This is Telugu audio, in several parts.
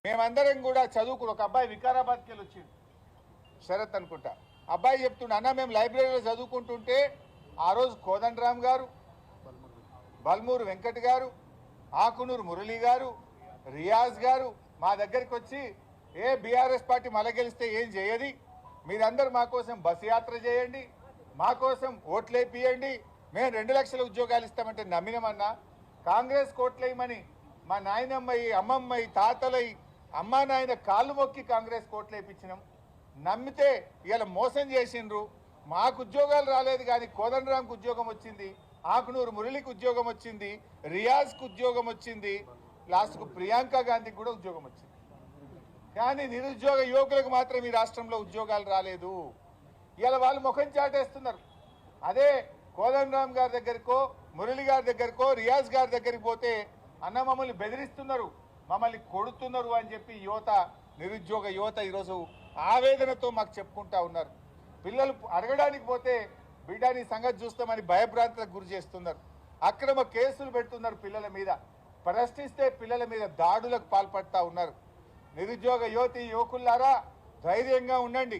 మేమందరం కూడా చదువుకుని ఒక అబ్బాయి వికారాబాద్కి వెళ్ళి వచ్చింది శరత్ అనుకుంటా అబ్బాయి చెప్తుండే అన్న మేము లైబ్రరీలో చదువుకుంటుంటే ఆ రోజు కోదండరామ్ గారు బల్మూరు వెంకట్ గారు ఆకునూరు మురళి గారు రియాజ్ గారు మా దగ్గరికి వచ్చి ఏ బీఆర్ఎస్ పార్టీ మళ్ళీ గెలిస్తే ఏం చేయది మీరందరూ మా కోసం బస్సు యాత్ర చేయండి మా కోసం ఓట్లేపియండి మేము 2 లక్షల ఉద్యోగాలు ఇస్తామంటే నమ్మినమన్నా కాంగ్రెస్ కోట్లేయమని మా నాయనమ్మయి అమ్మమ్మయి తాతలై అమ్మా నాయన కాళ్ళు మొక్కి కాంగ్రెస్ కోట్లు వేయించినాం నమ్మితే ఇలా మోసం చేసిండ్రు మాకు ఉద్యోగాలు రాలేదు కానీ కోదండరాంకు ఉద్యోగం వచ్చింది ఆకునూరు మురళికి ఉద్యోగం వచ్చింది రియాజ్కు ఉద్యోగం వచ్చింది లాస్ట్కు ప్రియాంక గాంధీకి కూడా ఉద్యోగం వచ్చింది కానీ నిరుద్యోగ యువకులకు మాత్రం ఈ రాష్ట్రంలో ఉద్యోగాలు రాలేదు ఇలా వాళ్ళు ముఖం చాటేస్తున్నారు అదే కోదండరామ్ గారి దగ్గరకో మురళి గారి దగ్గరకో రియాజ్ గారి దగ్గరికి పోతే అన్న మమ్మల్ని బెదిరిస్తున్నారు మమ్మల్ని కొడుతున్నారు అని చెప్పి నిరుద్యోగ యువత ఈరోజు ఆవేదనతో మాకు చెప్పుకుంటా ఉన్నారు పిల్లలు అడగడానికి పోతే బిడ్డని సంగతి చూస్తామని భయభ్రాంతులకు గురి చేస్తున్నారు అక్రమ కేసులు పెడుతున్నారు పిల్లల మీద ప్రశ్నిస్తే పిల్లల మీద దాడులకు పాల్పడతా ఉన్నారు నిరుద్యోగ యువకులారా ధైర్యంగా ఉండండి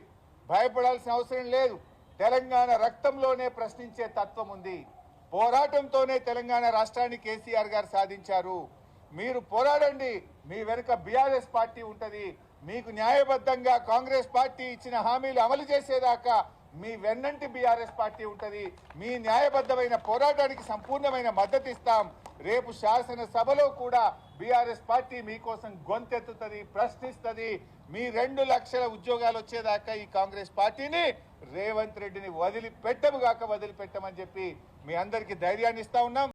భయపడాల్సిన అవసరం లేదు తెలంగాణ రక్తంలోనే ప్రశ్నించే తత్వం ఉంది పోరాటంతోనే తెలంగాణ రాష్ట్రాన్ని కేసీఆర్ గారు సాధించారు మీరు పోరాడండి మీ వెనుక బీఆర్ఎస్ పార్టీ ఉంటది మీకు న్యాయబద్ధంగా కాంగ్రెస్ పార్టీ ఇచ్చిన హామీలు అమలు చేసేదాకా మీ వెన్నంటి బీఆర్ఎస్ పార్టీ ఉంటది మీ న్యాయబద్ధమైన పోరాటానికి సంపూర్ణమైన మద్దతు ఇస్తాం రేపు శాసనసభలో కూడా బీఆర్ఎస్ పార్టీ మీకోసం గొంతెత్తుతుంది ప్రశ్నిస్తుంది మీ 2 లక్షల ఉద్యోగాలు వచ్చేదాకా ఈ కాంగ్రెస్ పార్టీని రేవంత్ రెడ్డిని వదిలిపెట్టమని చెప్పి మీ అందరికీ ధైర్యాన్ని ఇస్తా ఉన్నాం